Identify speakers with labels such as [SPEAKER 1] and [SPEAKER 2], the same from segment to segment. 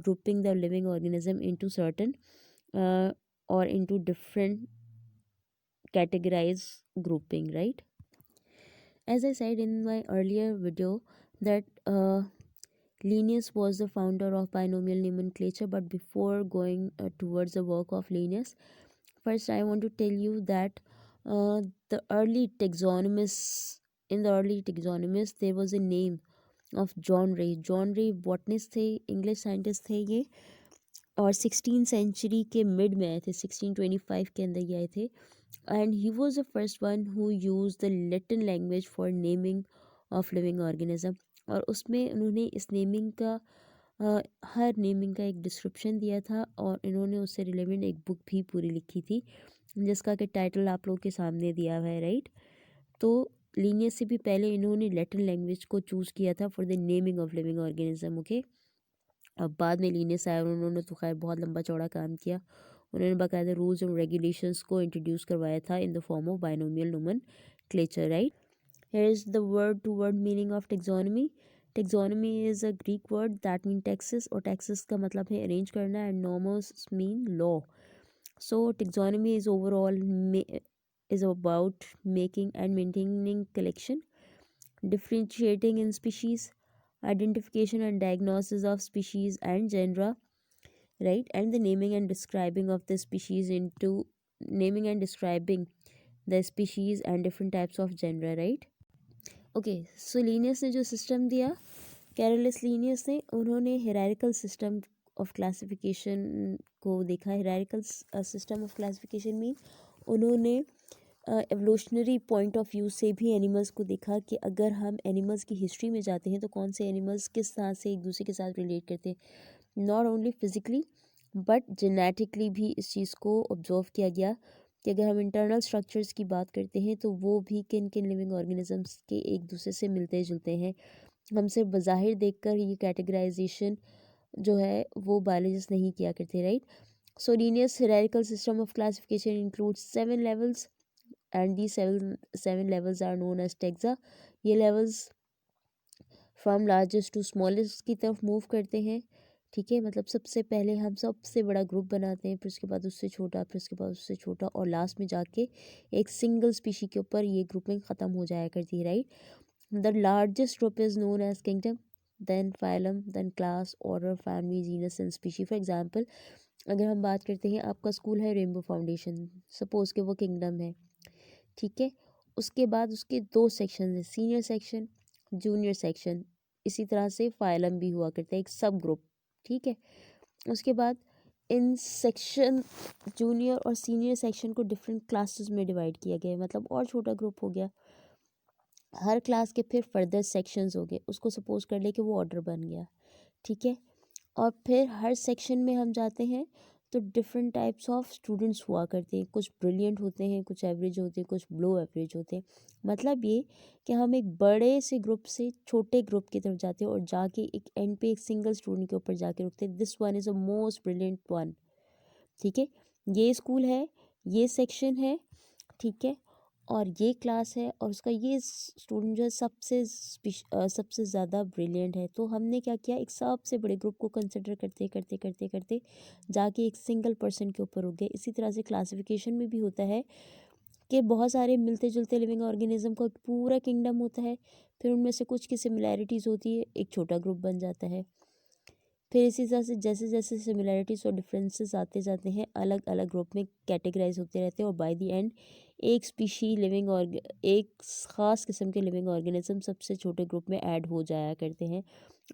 [SPEAKER 1] grouping the living organism into certain or into different categorized grouping, right? As I said in my earlier video that Linnaeus was the founder of binomial nomenclature, but before going towards the work of Linnaeus, first I want to tell you that uh, the early taxonomists, in the early taxonomists there was a name of John रे. John रे botanist थे, English scientist थे ये, और 16th century के mid में आए थे, 1625 के अंदर ये आए थे. And he was the first one who use the Latin language for naming of living organism. और उसमें उन्होंने इस नेमिंग का हर नेमिंग का एक डिस्क्रिप्शन दिया था, और इन्होंने उससे रिलेवेंट एक बुक भी पूरी लिखी थी जिसका कि टाइटल आप लोगों के सामने दिया हुआ है, राइट. तो लीनियस से भी पहले इन्होंने लैटिन लैंग्वेज को चूज़ किया था for the naming of living organism. Okay, अब बाद में लीनियस आया, उन्होंने तो खैर बहुत लंबा चौड़ा काम किया. उन्होंने बाकायदा रूल्स और रेगुलेशंस को इंट्रोड्यूस करवाया था in the form of binomial nomenclature, right. Here is the word to word meaning of taxonomy. Taxonomy is a Greek word that means taxes, और taxes का मतलब है अरेंज करना, and nomos mean law. So taxonomy is overall is about making and maintaining collection, differentiating in species, identification and diagnosis of species and genera, right, and the naming and describing of the species into naming and describing the species and different types of genera, right. Okay, so Linnaeus ने जो system दिया, Carolus Linnaeus ने, उन्होंने hierarchical system of classification को देखा. Hierarchical system of classification mean उन्होंने evolutionary point of view से भी एनिमल्स को देखा कि अगर हम एनिमल्स की हिस्ट्री में जाते हैं तो कौन से एनिमल्स किस तरह से एक दूसरे के साथ रिलेट करते हैं. Not only physically but genetically भी इस चीज़ को ऑब्जर्व किया गया कि अगर हम इंटरनल स्ट्रक्चर्स की बात करते हैं तो वो भी किन किन लिविंग ऑर्गेनिजम्स के एक दूसरे से मिलते जुलते हैं. हमसे बज़ाहिर देखकर ये कैटेगराइजेशन जो है वो बायोलॉजिस्ट नहीं किया करते, right. So Linnaeus hierarchical system of classification includes 7 levels and the seven levels are known as taxa. ये levels from largest to smallest की तरफ मूव करते हैं, ठीक है. मतलब सबसे पहले हम सबसे बड़ा ग्रुप बनाते हैं, फिर उसके बाद उससे छोटा, फिर उसके बाद उससे छोटा, और लास्ट में जाके एक सिंगल स्पीशी के ऊपर ये ग्रुपिंग ख़त्म हो जाया करती है, right. The largest group is known as kingdom, then phylum, then class, order, family, genus and species. For example अगर हम बात करते हैं, आपका स्कूल है रेनबो फाउंडेशन, सपोज़ कि वो किंगडम है, ठीक है. उसके बाद उसके 2 सेक्शन हैं, सीनियर सेक्शन, जूनियर सेक्शन. इसी तरह से फाइलम भी हुआ करता है, एक सब ग्रुप, ठीक है. उसके बाद इन सेक्शन जूनियर और सीनियर सेक्शन को डिफरेंट क्लासेस में डिवाइड किया गया है, मतलब और छोटा ग्रुप हो गया. हर क्लास के फिर फर्दर सेक्शंस हो गए, उसको सपोज कर ले कि वो ऑर्डर बन गया, ठीक है. और फिर हर सेक्शन में हम जाते हैं तो डिफरेंट टाइप्स ऑफ स्टूडेंट्स हुआ करते हैं. कुछ ब्रिलियंट होते हैं, कुछ एवरेज होते हैं, कुछ बिलो एवरेज होते हैं. मतलब ये कि हम एक बड़े से ग्रुप से छोटे ग्रुप की तरफ जाते हैं और जाके एक एंड पे एक सिंगल स्टूडेंट के ऊपर जाके रुकते हैं. This one is a most brilliant one, ठीक है. ये स्कूल है, ये सेक्शन है, ठीक है, और ये क्लास है, और उसका ये स्टूडेंट जो है सबसे ज़्यादा ब्रिलियंट है. तो हमने क्या किया, एक सबसे बड़े ग्रुप को कंसिडर करते करते करते करते जाके एक सिंगल पर्सन के ऊपर रुक गए. इसी तरह से क्लासिफिकेशन में भी होता है कि बहुत सारे मिलते जुलते लिविंग ऑर्गेनिज्म का एक पूरा किंगडम होता है, फिर उनमें से कुछ की सिमिलैरिटीज़ होती है, एक छोटा ग्रुप बन जाता है. फिर इसी तरह से जैसे जैसे सिमिलैरिटीज़ और डिफरेंसेस आते जाते हैं, अलग अलग ग्रुप में कैटेगराइज होते रहते हैं, और बाय द एंड एक स्पीशी लिविंग एक ख़ास किस्म के लिविंग ऑर्गेनिज्म सबसे छोटे ग्रुप में ऐड हो जाया करते हैं,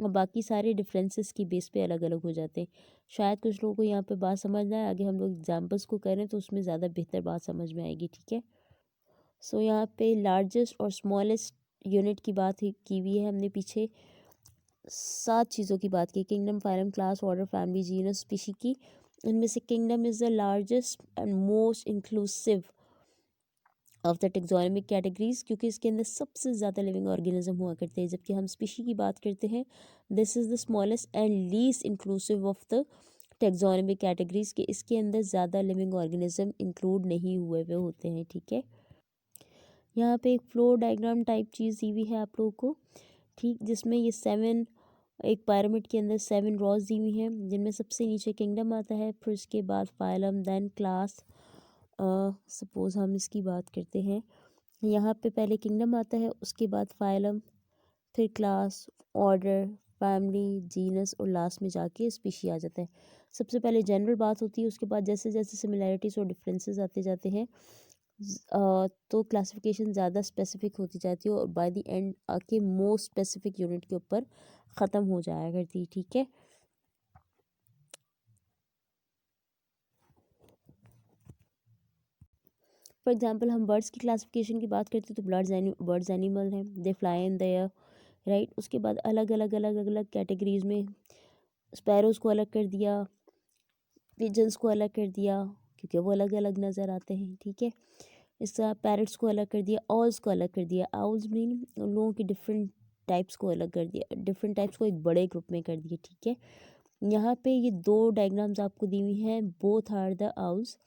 [SPEAKER 1] और बाकी सारे डिफरेंसेस की बेस पे अलग अलग हो जाते हैं. शायद कुछ लोगों को यहाँ पे बात समझ ना आए, आगे हम लोग एग्जाम्पल्स को करें तो उसमें ज़्यादा बेहतर बात समझ में आएगी, ठीक है. सो यहाँ पे लार्जेस्ट और स्मॉलेस्ट यूनिट की बात की हुई है हमने पीछे. 7 चीज़ों की बात की, kingdom, phylum, class, order, family, genus, species की. इनमें से kingdom is the largest and most inclusive of the taxonomic categories, क्योंकि इसके अंदर सबसे ज़्यादा लिविंग ऑर्गेनिज्म हुआ करते हैं. जबकि हम स्पीशी की बात करते हैं, this is the smallest and least inclusive of the taxonomic categories, के इसके अंदर ज़्यादा लिविंग ऑर्गेनिज्म इंक्लूड नहीं हुए हुए होते हैं, ठीक है. यहाँ पे एक फ्लो डायग्राम टाइप चीज़ दी हुई है आप लोगों को, ठीक, जिसमें ये 7 एक pyramid के अंदर 7 rows दी हुई हैं, जिनमें सबसे नीचे kingdom आता है, फिर उसके बाद phylum, then class। सपोज़ हम इसकी बात करते हैं, यहाँ पे पहले kingdom आता है, उसके बाद phylum, फिर क्लास, ऑर्डर, फैमिली, जीनस और लास्ट में जाके स्पीशी आ जाता है। सबसे पहले जनरल बात होती है, उसके बाद जैसे जैसे सिमिलैरिटीज़ और डिफरेंसेस आते जाते हैं तो क्लासिफिकेशन ज़्यादा स्पेसिफिक होती जाती है और बाय द एंड आके मोस्ट स्पेसिफिक यूनिट के ऊपर ख़त्म हो जाया करती है। ठीक है, फॉर एग्जांपल हम बर्ड्स की क्लासिफिकेशन की बात करते हैं तो बर्ड्स एनिमल हैं, they fly in the air, right. उसके बाद अलग अलग अलग अलग कैटेगरीज में स्पैरोज़ को अलग कर दिया, पिजन्स को अलग कर दिया क्योंकि वो अलग अलग नज़र आते हैं। ठीक है, इसका पैरट्स को अलग कर दिया, ऑल्स को अलग कर दिया। आउल्स मीन उन लोगों की डिफरेंट टाइप्स को अलग कर दिया, डिफरेंट टाइप्स को एक बड़े ग्रुप में कर दिया। ठीक है, यहाँ पे ये दो डायग्राम्स आपको दी हुई हैं, बोथ आर द आउल्स,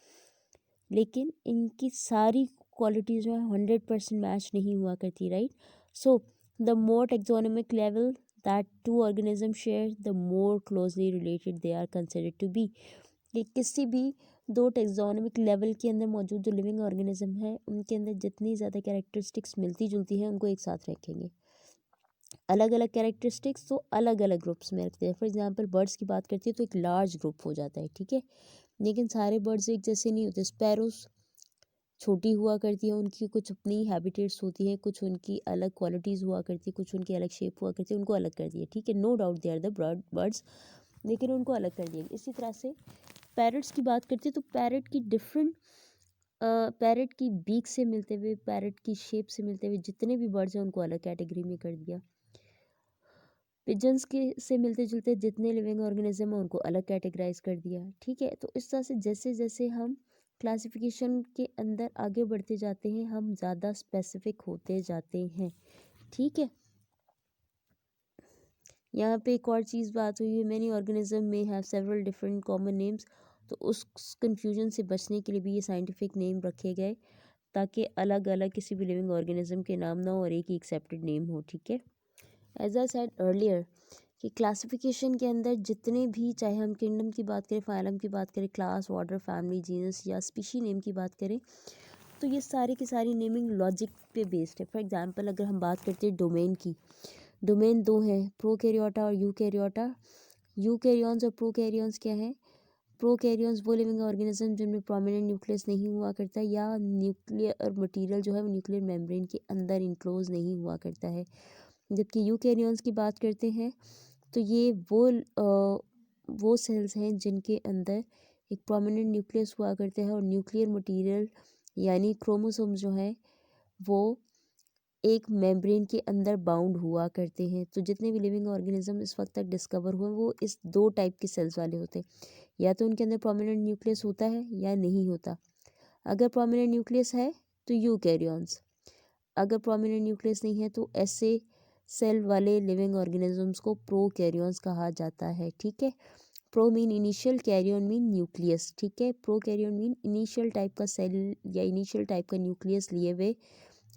[SPEAKER 1] लेकिन इनकी सारी क्वालिटीज़ जो है 100% मैच नहीं हुआ करती, right. So the more taxonomic level that two organism share, the more closely related they are considered to be. कि किसी भी दो टेक्सोनोमिक लेवल के अंदर मौजूद जो लिविंग ऑर्गेनिज्म है, उनके अंदर जितनी ज़्यादा कैरेक्टरिस्टिक्स मिलती जुलती हैं उनको एक साथ रखेंगे। अलग अलग कैरेक्टरिस्टिक्स तो अलग अलग ग्रुप्स में रखते हैं। फॉर एग्जांपल बर्ड्स की बात करती है तो एक लार्ज ग्रुप हो जाता है। ठीक है, लेकिन सारे बर्ड्स एक जैसे नहीं होते। स्पैरोज छोटी हुआ करती है, उनकी कुछ अपनी हैबिटेट्स होती हैं, कुछ उनकी अलग क्वालिटीज़ हुआ करती है, कुछ उनकी अलग शेप हुआ करती है, उनको अलग कर दिया। ठीक है, no doubt they are the birds, लेकिन उनको अलग कर दिया। इसी तरह से पैरट्स की बात करते हैं तो पैरट की बीक से मिलते हुए, पैरट की शेप से मिलते हुए जितने भी बर्ड्स हैं उनको अलग कैटेगरी में कर दिया। पिजन्स के से मिलते जुलते जितने लिविंग ऑर्गेनिज्म हैं उनको अलग कैटेगराइज कर दिया। ठीक है, तो इस तरह से जैसे जैसे हम क्लासिफिकेशन के अंदर आगे बढ़ते जाते हैं हम ज़्यादा स्पेसिफिक होते जाते हैं। ठीक है, यहाँ पे एक और चीज़ बात हुई है, मैनी ऑर्गेनिज्म में have several different common names. तो उस कंफ्यूजन से बचने के लिए भी ये साइंटिफिक नेम रखे गए ताकि अलग अलग किसी भी लिविंग ऑर्गेनिज्म के नाम ना हो और एक ही एक्सेप्टेड नेम हो। ठीक है, एज आई सेड अर्लियर कि क्लासिफिकेशन के अंदर जितने भी, चाहे हम किंगडम की बात करें, फाइलम की बात करें, क्लास, ऑर्डर, फैमिली, जीनस या स्पीशी नेम की बात करें, तो ये सारी की सारी नेमिंग लॉजिक पे बेस्ड है। फॉर एग्जांपल अगर हम बात करते हैं डोमेन की, डोमेन दो हैं, प्रोकैरियोटा और यूकैरियोटा। यूकैरियंस और प्रोकैरियंस क्या हैं? प्रोकैरियंस वो लिविंग ऑर्गेनिज्म जिनमें प्रोमिनेंट न्यूक्लियस नहीं हुआ करता या न्यूक्लियर मटेरियल जो है वो न्यूक्लियर मेम्ब्रेन के अंदर इनक्लोज नहीं हुआ करता है। जबकि यूकैरियंस की बात करते हैं तो ये वो सेल्स हैं जिनके अंदर एक प्रोमिनेंट न्यूक्लियस हुआ करता है और न्यूक्लियर मटेरियल यानी क्रोमोसोम जो है वो एक मेम्ब्रेन के अंदर बाउंड हुआ करते हैं। तो जितने भी लिविंग ऑर्गेनिज्म इस वक्त तक डिस्कवर हुए वो इस दो टाइप के सेल्स वाले होते हैं, या तो उनके अंदर प्रोमिनेंट न्यूक्लियस होता है या नहीं होता। अगर प्रोमिनेंट न्यूक्लियस है तो यूकैरियंस, अगर प्रोमिनेंट न्यूक्लियस नहीं है तो ऐसे सेल वाले लिविंग ऑर्गेनिजम्स को प्रोकैरियंस कहा जाता है। ठीक है, pro mean initial, karyon mean nucleus. ठीक है, प्रोकैरियन मीन इनिशियल टाइप का सेल या इनिशियल टाइप का न्यूक्लियस लिए हुए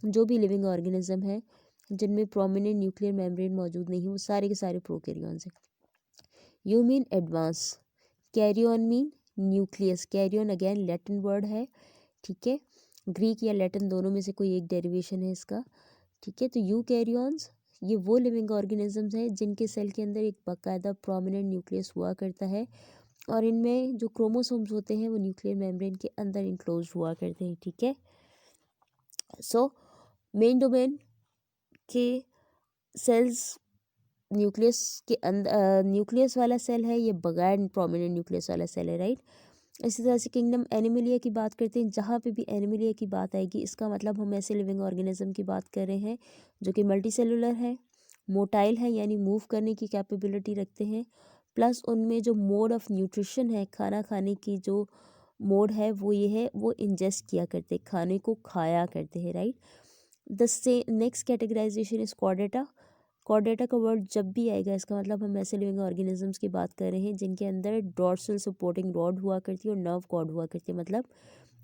[SPEAKER 1] जो भी लिविंग ऑर्गेनिज्म है जिनमें प्रोमिनेंट न्यूक्लियर मेम्ब्रेन मौजूद नहीं है वो सारे के सारे प्रोकैरियंस हैं। Eu mean advance, karyon mean nucleus. Karyon again Latin word है। ठीक है, ग्रीक या लैटिन दोनों में से कोई एक डेरिवेशन है इसका। ठीक है, तो यूकैरियंस ये वो लिविंग ऑर्गेनिजम्स हैं जिनके सेल के अंदर एक बाकायदा प्रोमिनेंट न्यूक्लियस हुआ करता है और इनमें जो क्रोमोसोम्स होते हैं वो न्यूक्लियर मेम्ब्रेन के अंदर इनक्लोज हुआ करते हैं। ठीक है, सो मेन डोमेन के सेल्स न्यूक्लियस के अंदर, न्यूक्लियस वाला सेल है ये बगैर प्रोमिनेंट न्यूक्लियस वाला सेल है, राइट। इसी तरह से किंगडम एनिमलिया की बात करते हैं, जहाँ पे भी एनिमलिया की बात आएगी इसका मतलब हम ऐसे लिविंग ऑर्गेनिज्म की बात कर रहे हैं जो कि मल्टी सेलुलर है, मोटाइल है यानी मूव करने की कैपेबिलिटी रखते हैं, प्लस उनमें जो मोड ऑफ न्यूट्रिशन है, खाना खाने की जो मोड है वो ये है, वो इंजेस्ट किया करते, खाने को खाया करते हैं, राइट। द से next categorisation is chordata. Chordata का वर्ड जब भी आएगा इसका मतलब हम ऐसे लिविंग ऑर्गेनिजम्स की बात कर रहे हैं जिनके अंदर डॉर्सल सपोर्टिंग रॉड हुआ करती है और नर्व कॉर्ड हुआ करती है, मतलब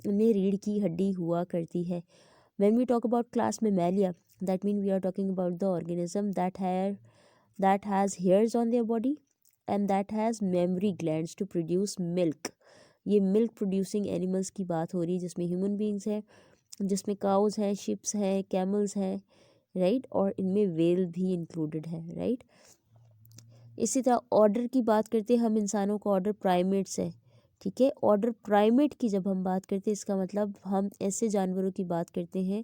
[SPEAKER 1] उनमें रीढ़ की हड्डी हुआ करती है। When we talk about class mammalia, that mean we are talking about the organism that have that has hairs on their body and that has memory glands to produce milk. ये मिल्क प्रोड्यूसिंग एनिमल्स की बात हो रही है, जिसमें human beings है, जिसमें cause है, शिप्स है, कैमल्स है, राइट, और इनमें वेल भी इंक्लूडेड है, राइट। इसी तरह ऑर्डर की बात करते हैं हम, इंसानों का ऑर्डर प्राइमेट्स है, ठीक है। ऑर्डर प्राइमेट की जब हम बात करते हैं, इसका मतलब हम ऐसे जानवरों की बात करते हैं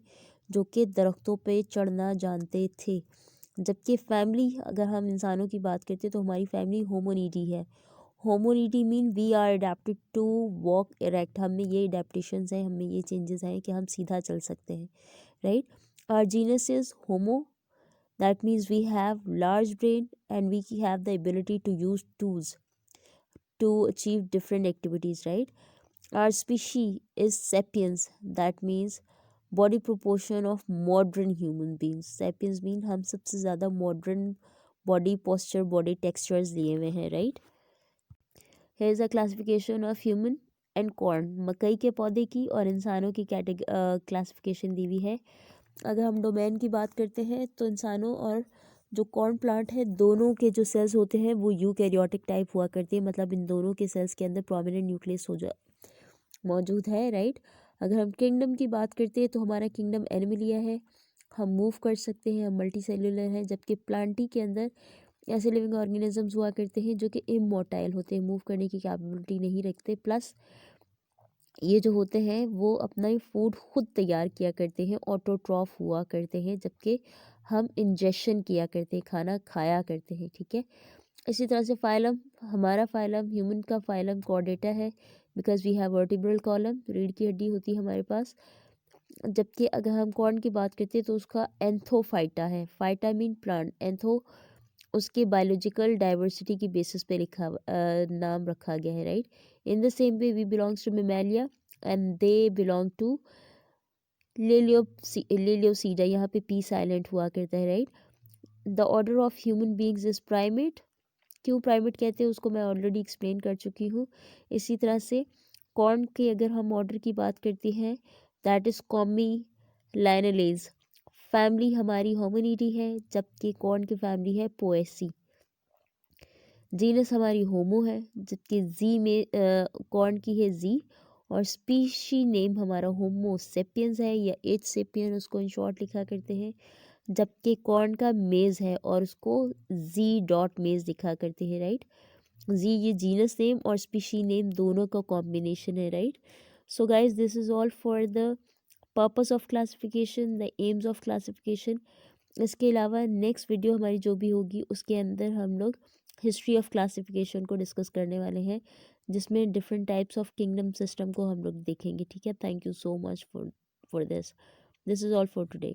[SPEAKER 1] जो कि दरख्तों पे चढ़ना जानते थे। जबकि फैमिली, अगर हम इंसानों की बात करते हैं तो हमारी फैमिली होमोनिडी है। Hominidae mean we are adapted to walk erect, हम में ये अडेप्टेशंस हैं, हम में ये चेंजेस हैं कि हम सीधा चल सकते हैं, right. Our genus is Homo, that means we have large brain and we have the ability to use tools to achieve different activities, right. Our species is sapiens, that means body proportion of modern human beings. Sapiens mean हम सबसे ज़्यादा modern body posture, body textures लिए हुए हैं, right. Here is a classification of human and corn, मकई के पौधे की और इंसानों की क्लासिफिकेशन दी हुई है। अगर हम डोमेन की बात करते हैं तो इंसानों और जो कॉर्न प्लांट है, दोनों के जो सेल्स होते हैं वो यूकैरियोटिक टाइप हुआ करते हैं, मतलब इन दोनों के सेल्स के अंदर प्रोमिनेंट न्यूक्लियस मौजूद है, राइट। अगर हम किंगडम की बात करते हैं तो हमारा किंगडम एनिमलिया है, हम मूव कर सकते हैं, हम मल्टी सेलुलर हैं। जबकि प्लांटी के अंदर ऐसे लिविंग ऑर्गेनिजम्स हुआ करते हैं जो कि इमोटाइल होते हैं, मूव करने की कैपेबिलिटी नहीं रखते, प्लस ये जो होते हैं वो अपना ही फूड खुद तैयार किया करते हैं, ऑटोट्रॉफ हुआ करते हैं, जबकि हम इंजेक्शन किया करते हैं, खाना खाया करते हैं, ठीक है। इसी तरह से फाइलम, हमारा फाइलम, ह्यूमन का फाइलम कॉर्डेटा है, because we have vertebral column, रीढ़ की हड्डी होती है हमारे पास। जबकि अगर हम कॉर्न की बात करते हैं तो उसका एंथोफाइटा है, फाइटा मीन प्लांट, एंथो उसके बायोलॉजिकल डाइवर्सिटी की बेसिस पे नाम रखा गया है, right. In the same way we belongs to Mammalia and they belong to Leliosida, यहाँ पे पी साइलेंट हुआ करता है, right. The order of human beings is primate, क्यों प्राइमेट कहते हैं उसको मैं ऑलरेडी एक्सप्लेन कर चुकी हूँ। इसी तरह से कॉर्न के अगर हम ऑर्डर की बात करते हैं, दैट इज कॉमी लाइनलेज, फैमिली हमारी होमिनिडी है, जबकि कॉर्न की फैमिली है पोएसी। जीनस हमारी होमो है, जबकि जी में कॉर्न की है जी, और स्पीशी नेम हमारा होमो सेपियंस है या एच सेपियन, उसको इन शॉर्ट लिखा करते हैं। जबकि कॉर्न का मेज है और उसको जी डॉट मेज लिखा करते हैं, राइट। जी ये जीनस नेम और स्पीशी नेम दोनों का कॉम्बिनेशन है, right. So guys this is all for the purpose of classification, the AIIMS of classification. इसके अलावा नेक्स्ट वीडियो हमारी जो भी होगी उसके अंदर हम लोग हिस्ट्री ऑफ क्लासिफिकेशन को डिस्कस करने वाले हैं, जिसमें different types of kingdom system को हम लोग देखेंगे, ठीक है। Thank you so much for this is all for today.